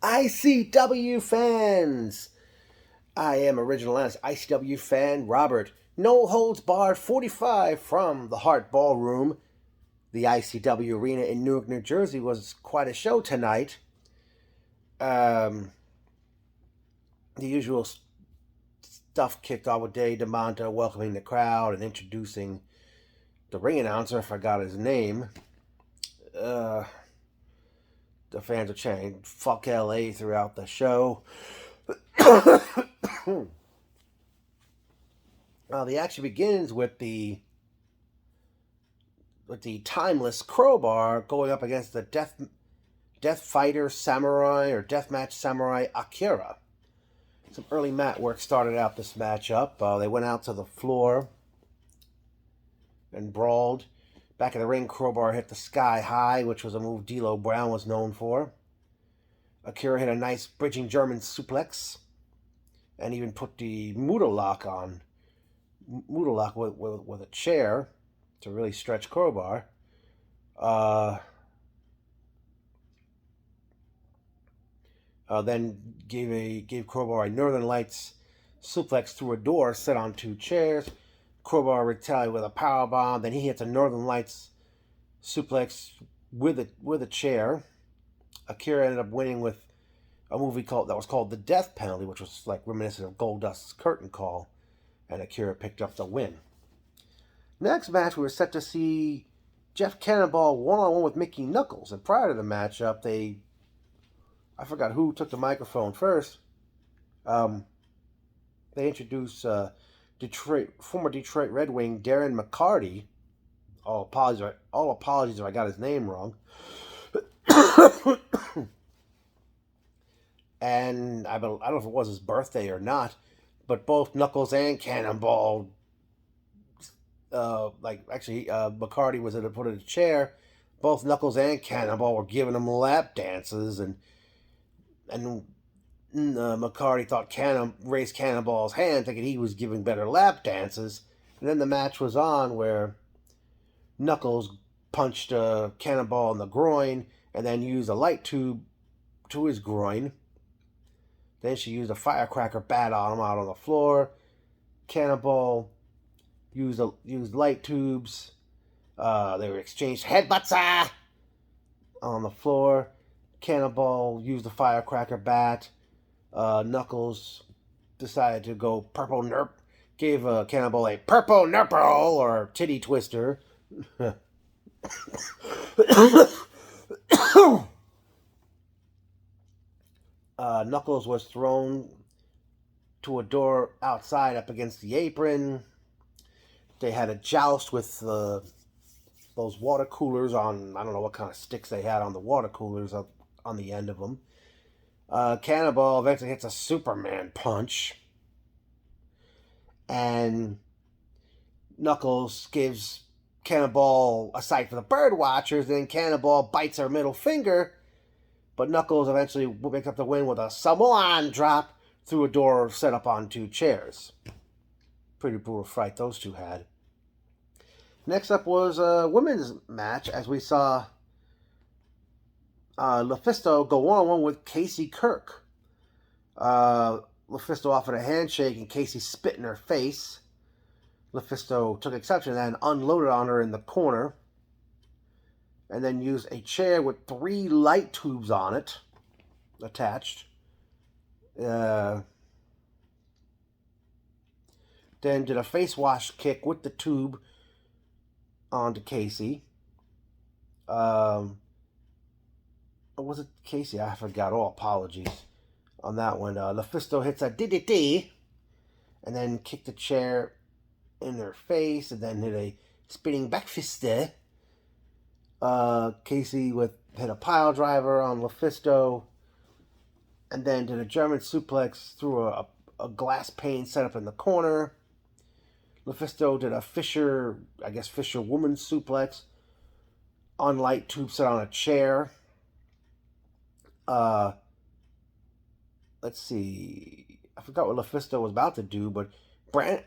ICW fans! I am original as ICW fan Robert. No holds barred 45 from the Hart Ballroom. The ICW arena in Newark, New Jersey was quite a show tonight. Um, the usual stuff kicked off with Dave DeMonta welcoming the crowd and introducing the ring announcer. I forgot his name. The fans are chanting "fuck LA" throughout the show. The action begins with the timeless crowbar going up against the death fighter samurai or deathmatch samurai Akira. Some early mat work started out this matchup. They went out to the floor and brawled. Back in the ring, crowbar hit the sky high, which was a move D'Lo Brown was known for. Akira hit a nice bridging German suplex and even put the Mudalock on. Mudalock with a chair to really stretch crowbar. Then gave crowbar a Northern Lights suplex through a door set on two chairs. Crowbar retaliated with a power bomb. Then he hits a Northern Lights suplex with a chair. Akira ended up winning with a movie that was called The Death Penalty, which was like reminiscent of Goldust's Curtain Call, and Akira picked up the win. Next match, we were set to see Jeff Cannonball one-on-one with Mickey Knuckles, and prior to the matchup, I forgot who took the microphone first. They introduced former Detroit Red Wing Darren McCarty. All apologies if I got his name wrong. And I don't know if it was his birthday or not, but both Knuckles and Cannonball, McCarty was at the foot of the chair. Both Knuckles and Cannonball were giving him lap dances, and McCarty thought raised Cannonball's hand, thinking he was giving better lap dances. And then the match was on where Knuckles punched Cannonball in the groin and then used a light tube to his groin. Then she used a firecracker bat on him out on the floor. Cannonball used light tubes. They were exchanged headbutts on the floor. Cannonball used a firecracker bat. Knuckles decided to go purple nerp. Gave Cannonball a purple nurple or titty twister. Knuckles was thrown to a door outside up against the apron. They had a joust with those water coolers on, I don't know what kind of sticks they had on the water coolers up on the end of them. Cannonball eventually hits a Superman punch. And Knuckles gives Cannonball a sight for the bird watchers. Then Cannonball bites her middle finger. But Knuckles eventually picks up the win with a Samoan drop through a door set up on two chairs. Pretty brutal fight those two had. Next up was a women's match, as we saw LuFisto go one-on-one with Casey Kirk. LuFisto offered a handshake and Casey spit in her face. LuFisto took exception and unloaded on her in the corner. And then used a chair with 3 light tubes on it attached. Then did a face wash kick with the tube onto Casey. Was it Casey? I forgot. Oh, apologies on that one. LuFisto hits a DDT and then kicked the chair in her face and then hit a spinning back fist there. Casey hit a pile driver on LuFisto and then did a German suplex through a glass pane set up in the corner. LuFisto did a Fisher woman suplex on light tube set on a chair. Let's see. I forgot what LuFisto was about to do, but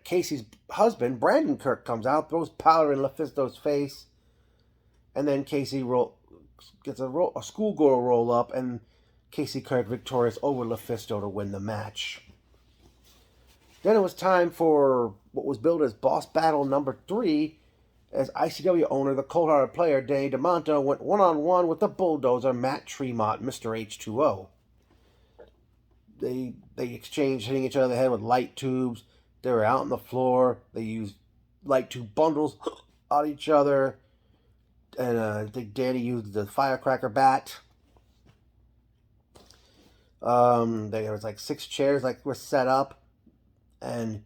Casey's husband, Brandon Kirk, comes out, throws powder in LuFisto's face. And then Casey gets a schoolgirl roll up, and Casey Kirk victorious over LuFisto to win the match. Then it was time for what was billed as Boss Battle number 3, as ICW owner, the cold-hearted player, Danny DeMonto, went one-on-one with the bulldozer, Matt Tremont, Mr. H2O. They exchanged hitting each other in the head with light tubes. They were out on the floor. They used light tube bundles on each other. And I think Danny used the firecracker bat. There was like 6 chairs were set up. And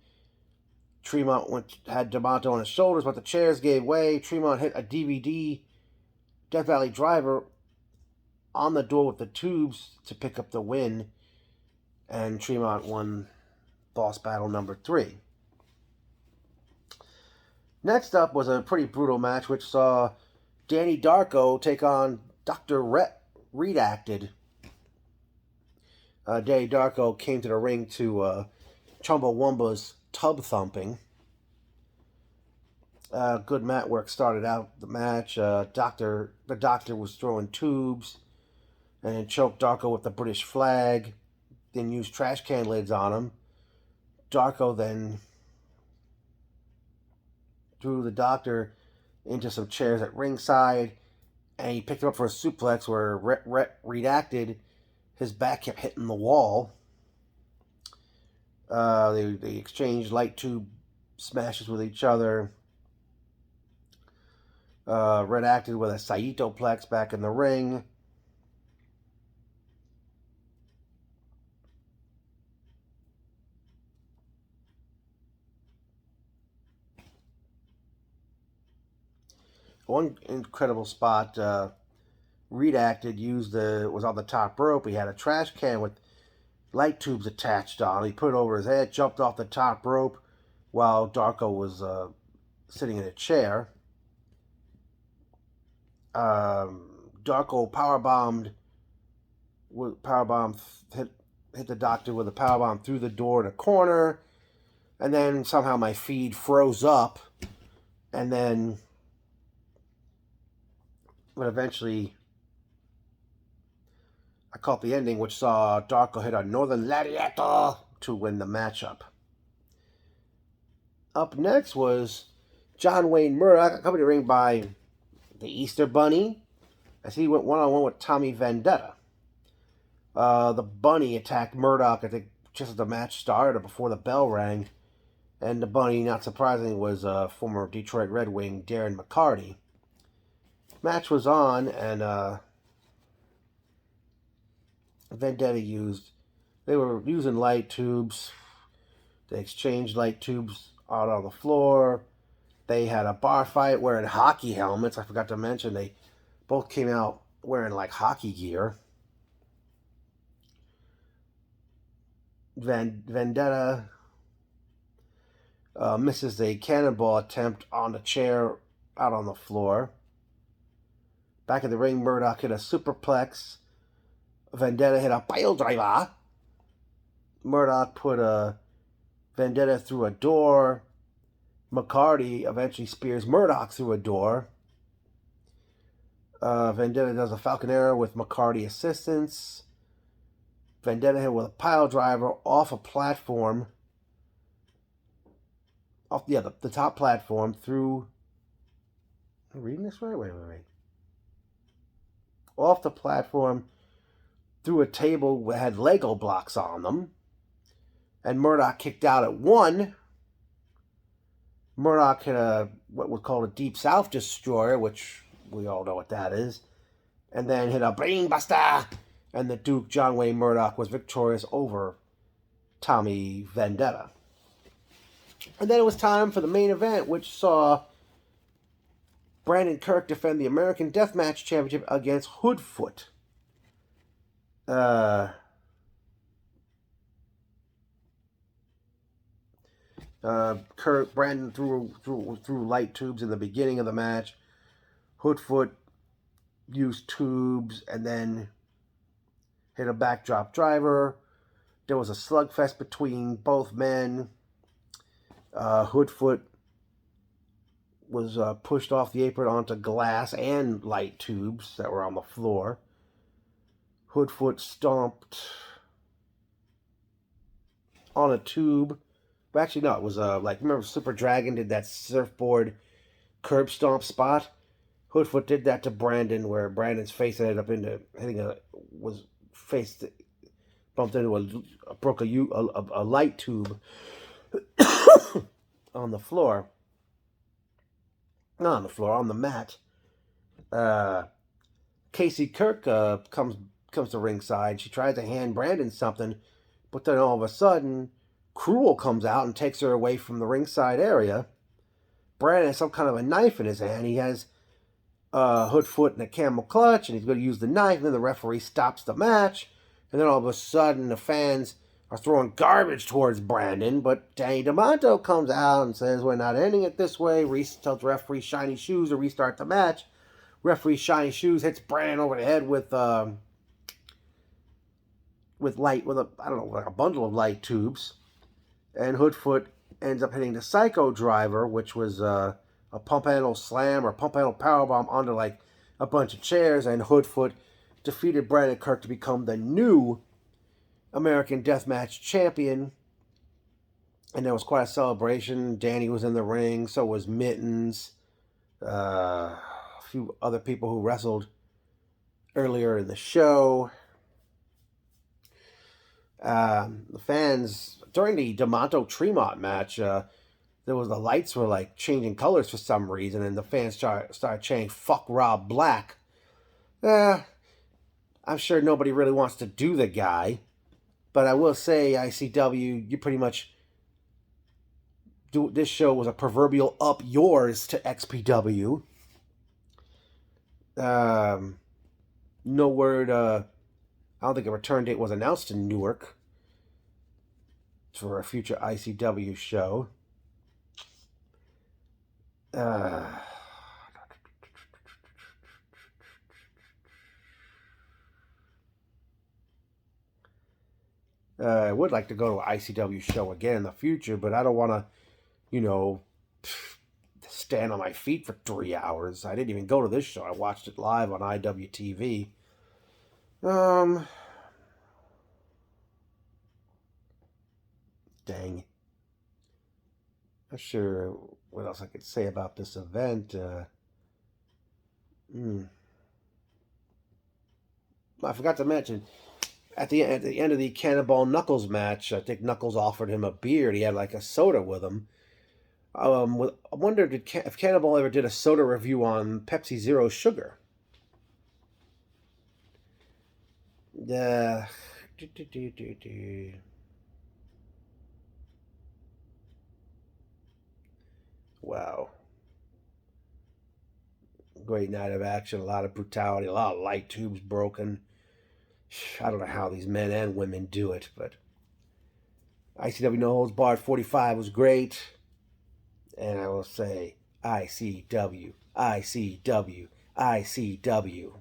Tremont had DeMonto on his shoulders, but the chairs gave way. Tremont hit a DVD Death Valley Driver on the door with the tubes to pick up the win. And Tremont won Boss Battle number 3. Next up was a pretty brutal match, which saw Danny Darko take on Dr. Redacted. Danny Darko came to the ring to Chumbawamba's tub thumping. Good mat work started out the match. The doctor was throwing tubes and then choked Darko with the British flag. Then used trash can lids on him. Darko then threw the doctor into some chairs at ringside, and he picked him up for a suplex where Redacted, his back kept hitting the wall. They exchanged light tube smashes with each other. Redacted with a Saitoplex back in the ring. One incredible spot, Redacted was on the top rope. He had a trash can with light tubes attached on. He put it over his head, jumped off the top rope while Darko was sitting in a chair. Darko hit the doctor with a powerbomb through the door in a corner, and then somehow my feed froze up, and then but eventually I caught the ending, which saw Darko hit a Northern Lariato to win the matchup. Up next was John Wayne Murdoch, accompanied to the ring by the Easter Bunny, as he went one-on-one with Tommy Vendetta. The Bunny attacked Murdoch, I think, just as the match started or before the bell rang. And the Bunny, not surprisingly, was former Detroit Red Wing Darren McCarty. Match was on, and Vendetta they were using light tubes. They exchanged light tubes out on the floor. They had a bar fight wearing hockey helmets. I forgot to mention they both came out wearing like hockey gear. Vendetta misses a cannonball attempt on the chair out on the floor. Back in the ring, Murdoch hit a superplex. Vendetta hit a pile driver. Murdoch put Vendetta through a door. McCarty eventually spears Murdoch through a door. Vendetta does a Falcon Arrow with McCarty assistance. Vendetta hit with a pile driver off a platform. The top platform through... Am I reading this right? Wait. Off the platform through a table that had Lego blocks on them. And Murdoch kicked out at 1. Murdoch hit what was called a Deep South Destroyer, which we all know what that is. And then hit a Brain Buster. And the Duke, John Wayne Murdoch, was victorious over Tommy Vendetta. And then it was time for the main event, which saw Brandon Kirk defend the American Deathmatch Championship against Hoodfoot. Brandon threw light tubes in the beginning of the match. Hoodfoot used tubes and then hit a backdrop driver. There was a slugfest between both men. Hoodfoot was pushed off the apron onto glass and light tubes that were on the floor. Hoodfoot stomped on a tube. But actually, no, it was like, remember Super Dragon did that surfboard curb stomp spot? Hoodfoot did that to Brandon, where Brandon's face ended up into, I think, was face bumped into broke a light tube on the floor. Not on the floor, on the mat. Casey Kirk comes to ringside. She tries to hand Brandon something, but then all of a sudden, Cruel comes out and takes her away from the ringside area. Brandon has some kind of a knife in his hand. He has Hoodfoot in a camel clutch, and he's going to use the knife, and then the referee stops the match, and then all of a sudden the fans are throwing garbage towards Brandon, but Danny DeMonto comes out and says, we're not ending it this way. Reese tells referee Shiny Shoes to restart the match. Referee Shiny Shoes hits Brandon over the head with a bundle of light tubes, and Hoodfoot ends up hitting the Psycho Driver, which was a pump handle slam or pump handle powerbomb onto like a bunch of chairs, and Hoodfoot defeated Brandon Kirk to become the new American Deathmatch champion. And there was quite a celebration. Danny was in the ring, so was Mittens, a few other people who wrestled earlier in the show. The fans, during the DeMonto Tremont match, the lights were like changing colors for some reason, and the fans started chanting "Fuck Rob Black." I'm sure nobody really wants to do the guy, but I will say, ICW, you pretty much this show was a proverbial up yours to XPW. No word. I don't think a return date was announced in Newark for a future ICW show. I would like to go to an ICW show again in the future, but I don't want to, stand on my feet for 3 hours. I didn't even go to this show. I watched it live on IWTV. Dang. Not sure what else I could say about this event. I forgot to mention, at the end of the Cannonball Knuckles match, I think Knuckles offered him a beer. He had like a soda with him. I wonder if Cannonball ever did a soda review on Pepsi Zero Sugar. Wow. Great night of action, a lot of brutality, a lot of light tubes broken. I don't know how these men and women do it, but ICW No Holds Barred 45 was great. And I will say, ICW, ICW, ICW.